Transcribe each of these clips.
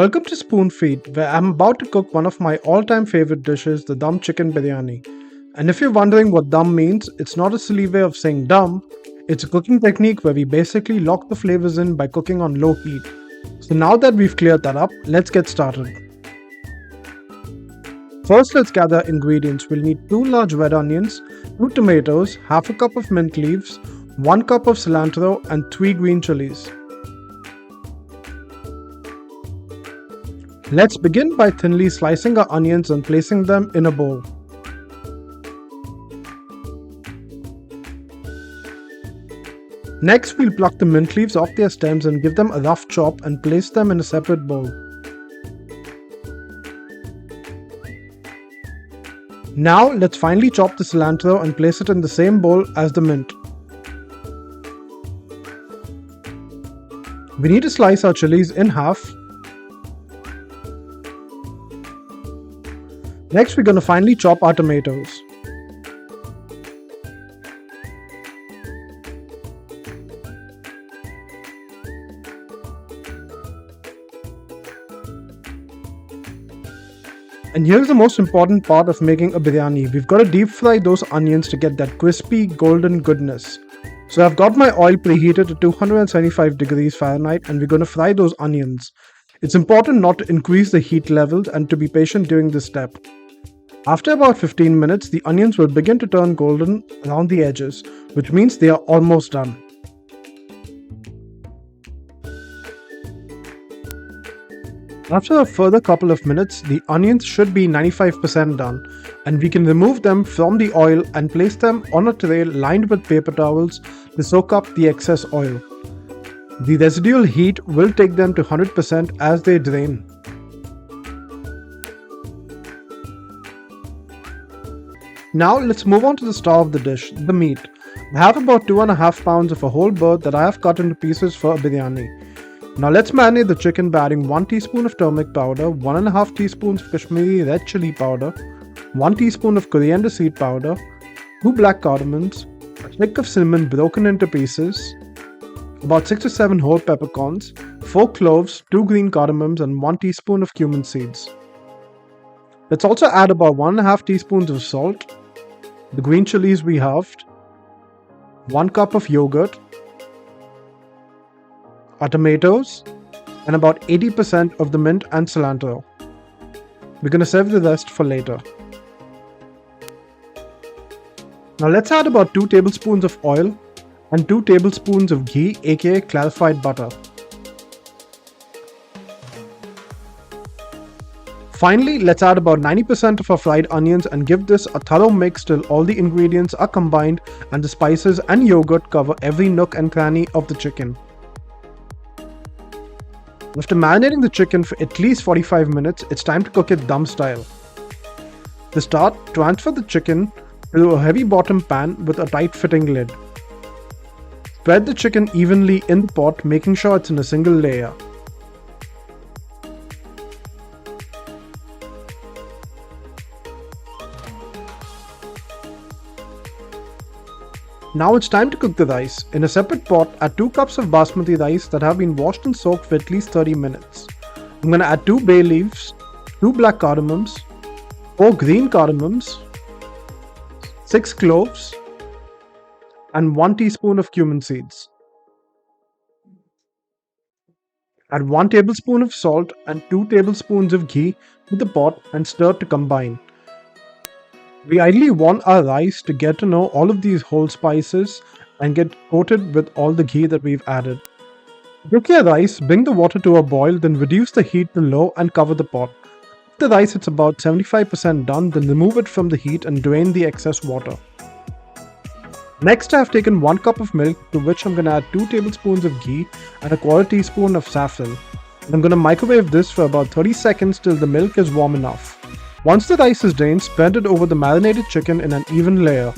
Welcome to Spoon Feed, where I'm about to cook one of my all-time favorite dishes, the DUM Chicken Biryani. And if you're wondering what DUM means, it's not a silly way of saying dumb. It's a cooking technique where we basically lock the flavors in by cooking on low heat. So now that we've cleared that up, let's get started. First, let's gather ingredients. We'll need 2 large red onions, 2 tomatoes, half a cup of mint leaves, 1 cup of cilantro, and 3 green chilies. Let's begin by thinly slicing our onions and placing them in a bowl. Next, we'll pluck the mint leaves off their stems and give them a rough chop and place them in a separate bowl. Now, let's finely chop the cilantro and place it in the same bowl as the mint. We need to slice our chilies in half. Next, we're going to finely chop our tomatoes. And here's the most important part of making a biryani. We've got to deep fry those onions to get that crispy golden goodness. So I've got my oil preheated to 275 degrees Fahrenheit and we're going to fry those onions. It's important not to increase the heat levels and to be patient during this step. After about 15 minutes, the onions will begin to turn golden around the edges, which means they are almost done. After a further couple of minutes, the onions should be 95% done, and we can remove them from the oil and place them on a tray lined with paper towels to soak up the excess oil. The residual heat will take them to 100% as they drain. Now let's move on to the star of the dish, the meat. I have about 2.5 pounds of a whole bird that I have cut into pieces for a biryani. Now let's marinate the chicken by adding 1 teaspoon of turmeric powder, 1.5 teaspoons of Kashmiri red chili powder, 1 teaspoon of coriander seed powder, 2 black cardamoms, a stick of cinnamon broken into pieces, about 6 to 7 whole peppercorns, 4 cloves, 2 green cardamoms and 1 teaspoon of cumin seeds. Let's also add about 1.5 teaspoons of salt, the green chilies we halved, 1 cup of yogurt, our tomatoes, and about 80% of the mint and cilantro. We're going to save the rest for later. Now let's add about 2 tablespoons of oil and 2 tablespoons of ghee, aka clarified butter. Finally, let's add about 90% of our fried onions and give this a thorough mix till all the ingredients are combined and the spices and yogurt cover every nook and cranny of the chicken. After marinating the chicken for at least 45 minutes, it's time to cook it dum style. To start, transfer the chicken to a heavy bottom pan with a tight fitting lid. Spread the chicken evenly in the pot, making sure it's in a single layer. Now it's time to cook the rice. In a separate pot, add 2 cups of basmati rice that have been washed and soaked for at least 30 minutes. I'm going to add 2 bay leaves, 2 black cardamoms, 4 green cardamoms, 6 cloves, and 1 teaspoon of cumin seeds. Add 1 tablespoon of salt and 2 tablespoons of ghee to the pot and stir to combine. We ideally want our rice to get to know all of these whole spices and get coated with all the ghee that we've added. Cook your rice, bring the water to a boil, then reduce the heat to low and cover the pot. If the rice is about 75% done, then remove it from the heat and drain the excess water. Next, I have taken 1 cup of milk to which I'm going to add 2 tablespoons of ghee and a quarter teaspoon of saffron. I'm going to microwave this for about 30 seconds till the milk is warm enough. Once the rice is drained, spread it over the marinated chicken in an even layer.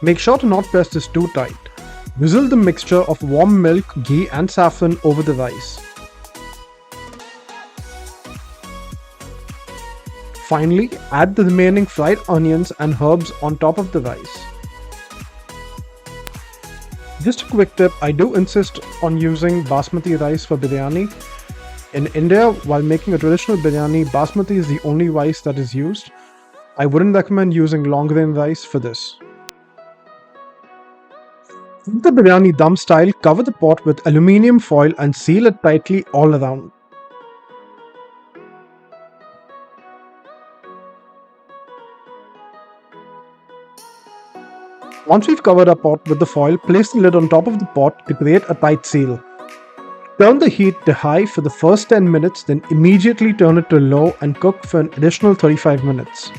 Make sure to not press this too tight. Drizzle the mixture of warm milk, ghee and saffron over the rice. Finally, add the remaining fried onions and herbs on top of the rice. Just a quick tip, I do insist on using basmati rice for biryani. In India, while making a traditional biryani, basmati is the only rice that is used. I wouldn't recommend using long grain rice for this. Cook the biryani dum style, cover the pot with aluminium foil and seal it tightly all around. Once we've covered our pot with the foil, place the lid on top of the pot to create a tight seal. Turn the heat to high for the first 10 minutes, then immediately turn it to low and cook for an additional 35 minutes.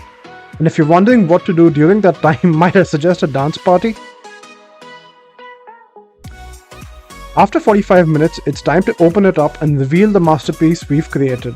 And if you're wondering what to do during that time, might I suggest a dance party? After 45 minutes, it's time to open it up and reveal the masterpiece we've created.